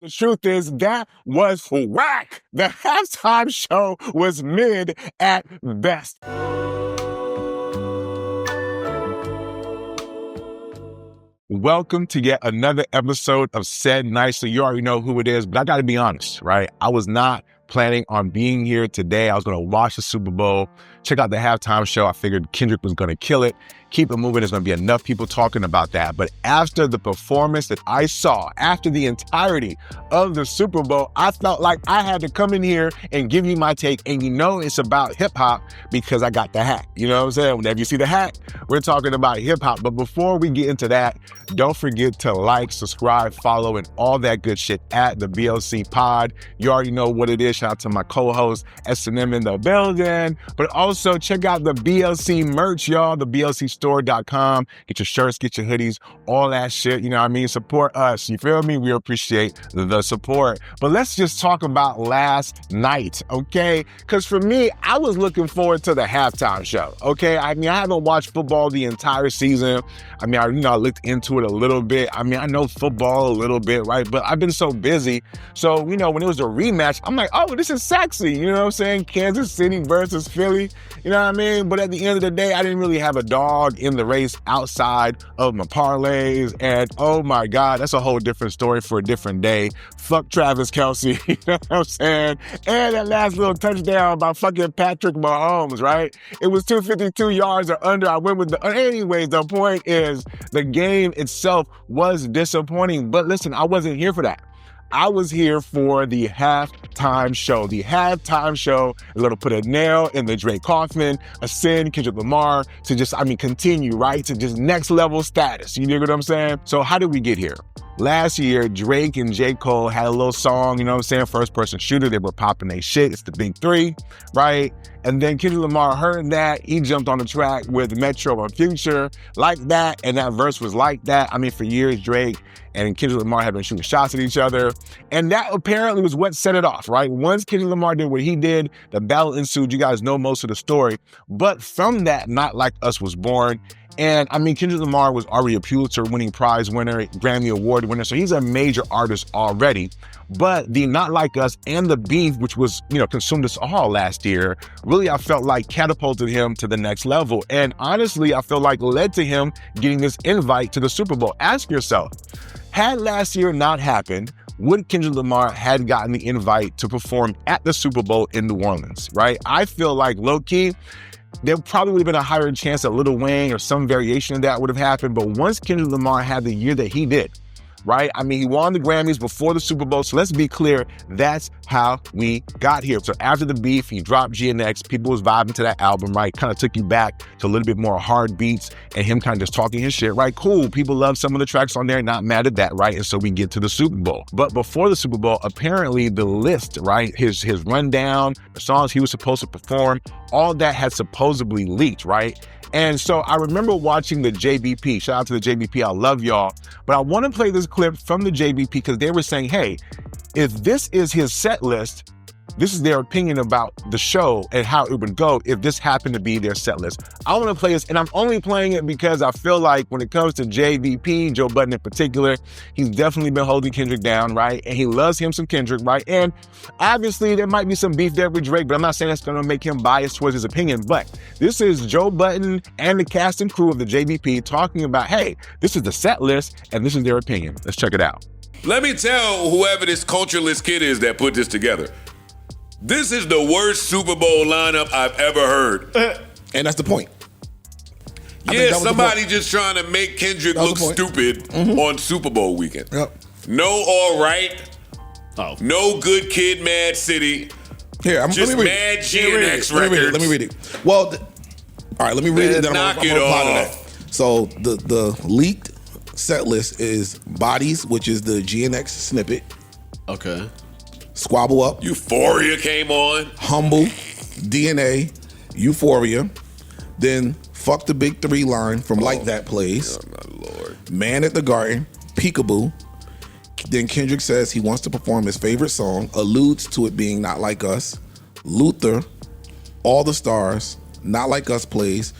The truth is that was whack. The halftime show was mid at best. Welcome to yet another episode of Said Nicely. You already know who it is, but I got to be honest, right? I was not planning on being here today. I was going to watch the Super Bowl, check out the halftime show. I figured Kendrick was going to kill it. Keep it moving. There's going to be enough people talking about that. But after the performance that I saw, after the entirety of the Super Bowl, I felt like I had to come in here and give you my take. And you know it's about hip hop because I got the hat. You know what I'm saying? Whenever you see the hat, we're talking about hip hop. But before we get into that, don't forget to like, subscribe, follow, and all that good shit at the BLC Pod. You already know what it is. Shout out to my co-host, S&M in the building. But also check out the BLC merch, y'all. The BLCstore.com. Get your shirts, get your hoodies, all that shit. You know what I mean? Support us. You feel me? We appreciate the support. But let's just talk about last night, okay? Because for me, I was looking forward to the halftime show, okay? I mean, I haven't watched football the entire season. I mean, I looked into it a little bit. I mean, I know football a little bit, right? But I've been so busy. So, you know, when it was a rematch, I'm like, oh, this is sexy. You know what I'm saying? Kansas City versus Philly. You know what I mean? But at the end of the day, I didn't really have a dog in the race outside of my parlays. And oh my God, that's a whole different story for a different day. Fuck Travis Kelce. You know what I'm saying? And that last little touchdown by fucking Patrick Mahomes, right? It was 252 yards or under. I went with the... Anyways, the point is the game itself was disappointing. But listen, I wasn't here for that. I was here for the halftime show. The halftime show is going to put a nail in the Drake coffin, ascend Kendrick Lamar to just, continue, right? To just next level status. You dig what I'm saying? So how did we get here? Last year, Drake and J. Cole had a little song, you know what I'm saying? First person shooter. They were popping their shit. It's the big three, right? And then Kendrick Lamar heard that. He jumped on the track with Metro and Future like that. And that verse was like that. I mean, for years, Drake and Kendrick Lamar have been shooting shots at each other. And that apparently was what set it off, right? Once Kendrick Lamar did what he did, the battle ensued. You guys know most of the story. But from that, Not Like Us was born. And I mean, Kendrick Lamar was already a Pulitzer winning prize winner, Grammy Award winner. So he's a major artist already. But the Not Like Us and the beef, which was, consumed us all last year, really, I felt like catapulted him to the next level. And honestly, I feel like led to him getting this invite to the Super Bowl. Ask yourself, had last year not happened, would Kendrick Lamar had gotten the invite to perform at the Super Bowl in New Orleans, right? I feel like low-key, there probably would have been a higher chance that Lil Wayne or some variation of that would have happened. But once Kendrick Lamar had the year that he did, right? I mean, he won the Grammys before the Super Bowl. So let's be clear, that's how we got here. So after the beef, he dropped GNX. People was vibing to that album, right? Kind of took you back to a little bit more hard beats and him kind of just talking his shit, right? Cool. People love some of the tracks on there, not mad at that, right? And so we get to the Super Bowl. But before the Super Bowl, apparently the list, right? His rundown, the songs he was supposed to perform, all that had supposedly leaked, right? And so I remember watching the JBP. Shout out to the JBP. I love y'all. But I want to play this clip from the JBP because they were saying, hey, if this is his set list, this is their opinion about the show and how it would go if this happened to be their set list. I want to play this, and I'm only playing it because I feel like when it comes to JVP, Joe Budden in particular, he's definitely been holding Kendrick down, right? And he loves him some Kendrick, right? And obviously there might be some beef there with Drake, but I'm not saying that's going to make him biased towards his opinion. But this is Joe Budden and the cast and crew of the JVP talking about, hey, this is the set list, and this is their opinion. Let's check it out. Let me tell whoever this cultureless kid is that put this together. This is the worst Super Bowl lineup I've ever heard. And that's the point. Yeah, somebody just trying to make Kendrick look stupid on Super Bowl weekend. Yep. No all right. Oh. No Good Kid, Mad City. Here, just Mad GNX records. Let me read it. Well, all right, let me read it. Then knock I'm it off. So the leaked set list is Bodies, which is the GNX snippet. Okay. Squabble Up. Euphoria came on. Humble. DNA. Euphoria. Then Fuck the Big Three line from Like That plays. Oh, my Lord. Man at the Garden. Peekaboo. Then Kendrick says he wants to perform his favorite song, alludes to it being Not Like Us. Luther. All the Stars. Not Like Us plays.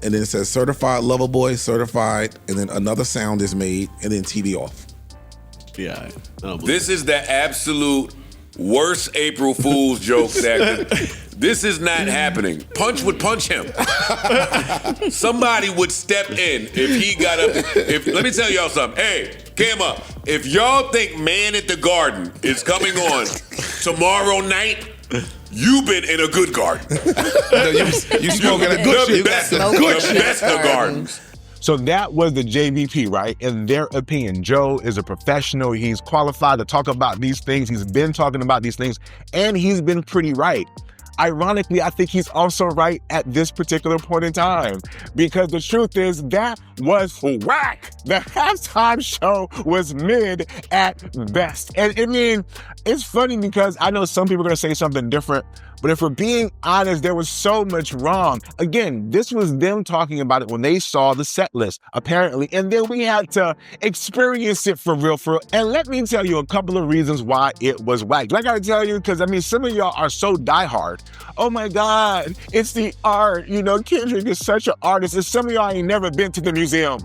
And then it says Certified Lover Boy, Certified, and then another sound is made, and then TV off. Yeah. I don't believe This is the absolute worst April Fool's joke that this is not happening. Punch would punch him. Somebody would step in if he got up. Let me tell y'all something. Hey, Camera, if y'all think Man at the Garden is coming on tomorrow night, you've been in a good garden. You smoking a good shit. The best of gardens. So that was the JVP, right? In their opinion, Joe is a professional. He's qualified to talk about these things. He's been talking about these things, and he's been pretty right. Ironically, I think he's also right at this particular point in time, because the truth is that was whack. The halftime show was mid at best. And I mean, it's funny because I know some people are going to say something different, but if we're being honest, there was so much wrong. Again, this was them talking about it when they saw the set list, apparently, and then we had to experience it for real. And let me tell you a couple of reasons why it was whack. I gotta tell you, because I mean, some of y'all are so diehard. Oh my God, it's the art. You know, Kendrick is such an artist, and some of y'all ain't never been to the museum.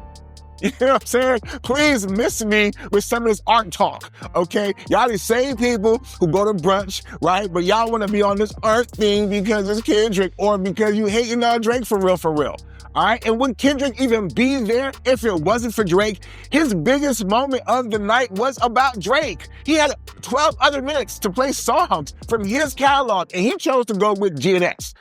You know what I'm saying? Please miss me with some of this art talk, okay? Y'all the same people who go to brunch, right? But y'all want to be on this art thing because it's Kendrick or because you hating on Drake for real. All right? And would Kendrick even be there if it wasn't for Drake? His biggest moment of the night was about Drake. He had 12 other minutes to play songs from his catalog, and he chose to go with GNX.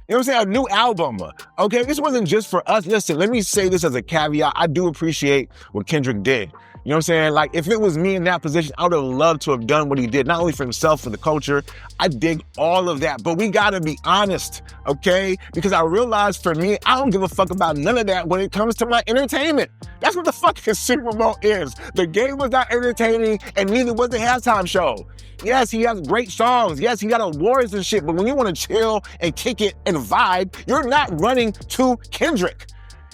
You know what I'm saying? A new album. Okay, this wasn't just for us. Listen, let me say this as a caveat. I do appreciate what Kendrick did. You know what I'm saying? Like, if it was me in that position, I would have loved to have done what he did, not only for himself, for the culture. I dig all of that. But we gotta be honest, okay? Because I realize for me, I don't give a fuck about none of that when it comes to my entertainment. That's what the fucking Super Bowl is. The game was not entertaining, and neither was the halftime show. Yes, he has great songs. Yes, he got awards and shit, but when you want to chill and kick it and vibe, you're not running to Kendrick.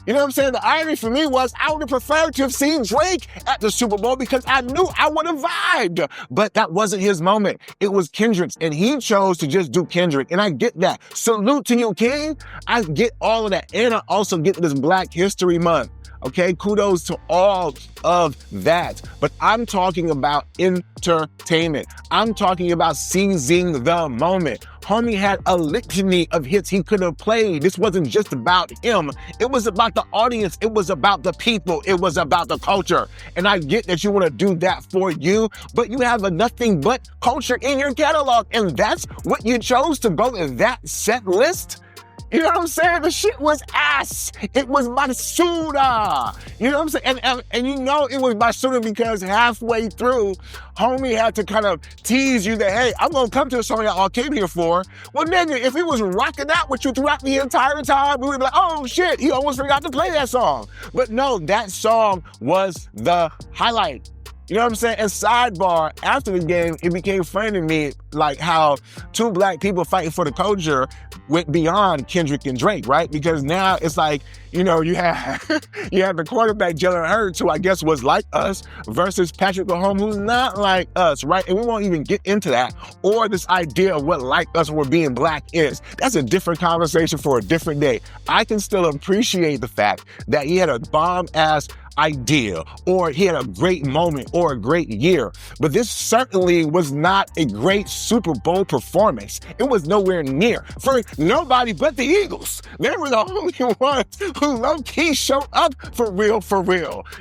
You know what I'm saying? The irony for me was I would have preferred to have seen Drake at the Super Bowl because I knew I would have vibed. But that wasn't his moment. It was Kendrick's, and he chose to just do Kendrick, and I get that. Salute to you, King. I get all of that, and I also get this Black History Month. Okay, kudos to all of that. But I'm talking about entertainment. I'm talking about seizing the moment. Homie had a litany of hits he could have played. This wasn't just about him. It was about the audience. It was about the people. It was about the culture. And I get that you want to do that for you, but you have a nothing but culture in your catalog. And that's what you chose to go in that set list. You know what I'm saying? The shit was ass. It was basura. You know what I'm saying? And you know it was basura because halfway through, homie had to kind of tease you that, hey, I'm going to come to the song y'all all came here for. Well, nigga, if he was rocking out with you throughout the entire time, we would be like, oh, shit, he almost forgot to play that song. But no, that song was the highlight. You know what I'm saying? And sidebar, after the game, it became funny to me, like how two black people fighting for the culture went beyond Kendrick and Drake, right? Because now it's like, you know, you have the quarterback Jalen Hurts, who I guess was like us, versus Patrick Mahomes, who's not like us, right? And we won't even get into that, or this idea of what like us or being black is. That's a different conversation for a different day. I can still appreciate the fact that he had a bomb-ass idea, or he had a great moment or a great year. But this certainly was not a great Super Bowl performance. It was nowhere near for nobody but the Eagles. They were the only ones who low-key showed up for real.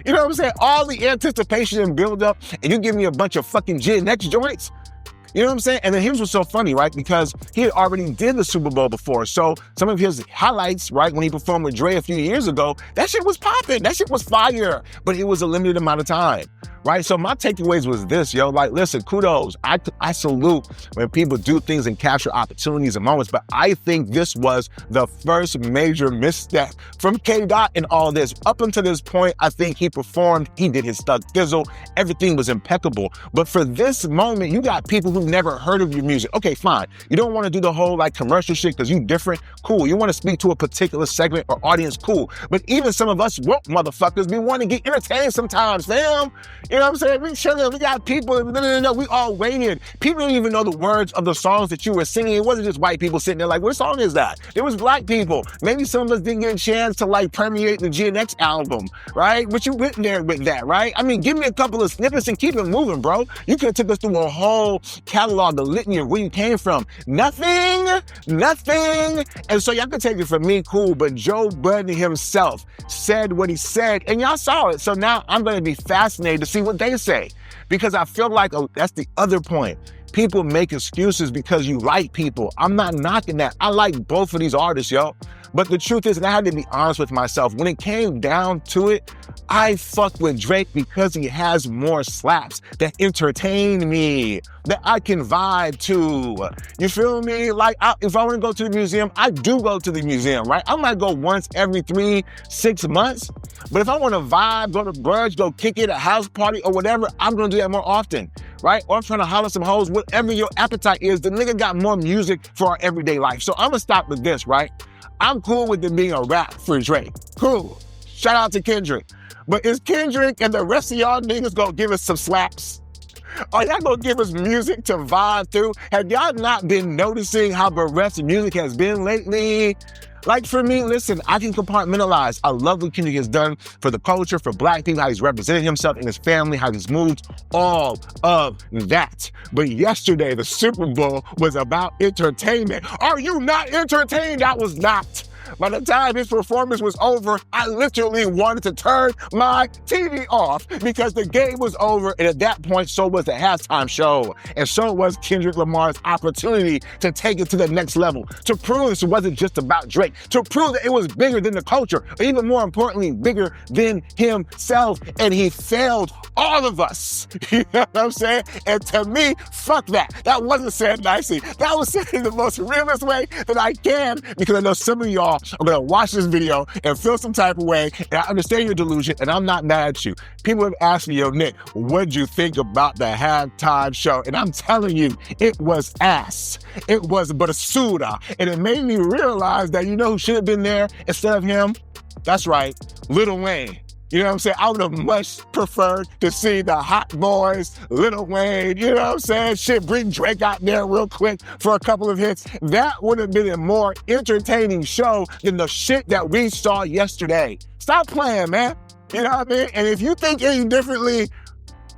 You know what I'm saying? All the anticipation and build-up, and you give me a bunch of fucking GNX joints. You know what I'm saying? And then here's what's so funny, right? Because he had already did the Super Bowl before. So some of his highlights, right, when he performed with Dre a few years ago, that shit was popping. That shit was fire. But it was a limited amount of time, right? So my takeaways was this, yo. Like, listen, kudos. I salute when people do things and capture opportunities and moments. But I think this was the first major misstep from K-Dot in all this. Up until this point, I think he performed. He did his Thug Thizzle. Everything was impeccable. But for this moment, you got people who never heard of your music. Okay, fine. You don't want to do the whole like commercial shit because you different. Cool. You want to speak to a particular segment or audience. Cool. But even some of us woke motherfuckers, we want to get entertained sometimes, fam. You You know what I'm saying? We chilling. We got people. No. We all waited. People don't even know the words of the songs that you were singing. It wasn't just white people sitting there like, what song is that? It was black people. Maybe some of us didn't get a chance to like permeate the GNX album, right? But you went there with that, right? I mean, give me a couple of snippets and keep it moving, bro. You could have took us through a whole catalog, the litany of where you came from. Nothing. And so y'all can take it from me, cool, but Joe Budden himself said what he said, and y'all saw it. So now I'm going to be fascinated to see what they say, because I feel like that's the other point. People make excuses because you like people. I'm not knocking that. I like both of these artists, yo. But the truth is, and I had to be honest with myself, when it came down to it, I fuck with Drake because he has more slaps that entertain me, that I can vibe to. You feel me? Like, if I want to go to the museum, I do go to the museum, right? I might go once every 3-6 months. But if I want to vibe, go to brunch, go kick it, a house party or whatever, I'm going to do that more often, right? Or I'm trying to holler some hoes, whatever your appetite is. The nigga got more music for our everyday life. So I'm going to stop with this, right? I'm cool with it being a rap for Drake. Cool. Shout out to Kendrick. But is Kendrick and the rest of y'all niggas gonna give us some slaps? Are y'all gonna give us music to vibe through? Have y'all not been noticing how bereft music has been lately? Like for me, listen, I can compartmentalize. I love what Kendrick has done for the culture, for black people, how he's represented himself and his family, how he's moved, all of that. But yesterday, the Super Bowl was about entertainment. Are you not entertained? I was not. By the time his performance was over, I literally wanted to turn my TV off because the game was over. And at that point, so was the halftime show. And so was Kendrick Lamar's opportunity to take it to the next level, to prove this wasn't just about Drake, to prove that it was bigger than the culture, or even more importantly, bigger than himself. And he failed all of us. You know what I'm saying? And to me, fuck that. That wasn't said nicely. That was said in the most realist way that I can, because I know some of y'all are gonna watch this video and feel some type of way, and I understand your delusion, and I'm not mad at you. People have asked me, yo, Nick, what'd you think about the halftime show? And I'm telling you, it was ass. It was basura. And it made me realize that, you know who should have been there instead of him? That's right, Lil Wayne. You know what I'm saying? I would have much preferred to see the Hot Boys, Lil Wayne, you know what I'm saying? Shit, bring Drake out there real quick for a couple of hits. That would have been a more entertaining show than the shit that we saw yesterday. Stop playing, man. You know what I mean? And if you think any differently,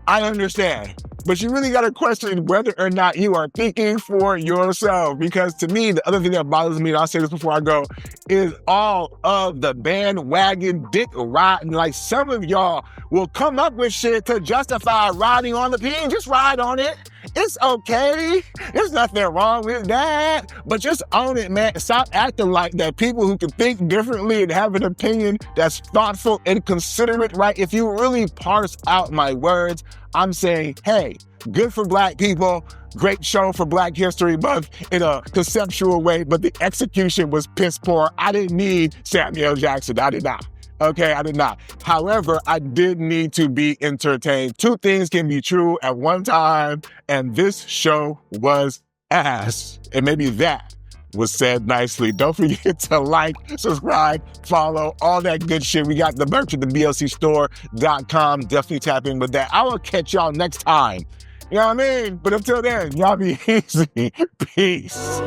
I understand. But you really got to question whether or not you are thinking for yourself. Because to me, the other thing that bothers me, and I'll say this before I go, is all of the bandwagon dick riding. Like, some of y'all will come up with shit to justify riding on the pin. Just ride on it. It's okay. There's nothing wrong with that. But just own it, man. Stop acting like that. People who can think differently and have an opinion that's thoughtful and considerate, right? If you really parse out my words, I'm saying, hey, good for black people, great show for Black History Month in a conceptual way, but the execution was piss poor. I didn't need Samuel Jackson. I did not. Okay, I did not. However, I did need to be entertained. Two things can be true at one time, and this show was ass. And maybe that was said nicely. Don't forget to like, subscribe, follow, all that good shit. We got the merch at the blcstore.com. Definitely tap in with that. I will catch y'all next time. You know what I mean? But until then, y'all be easy. Peace.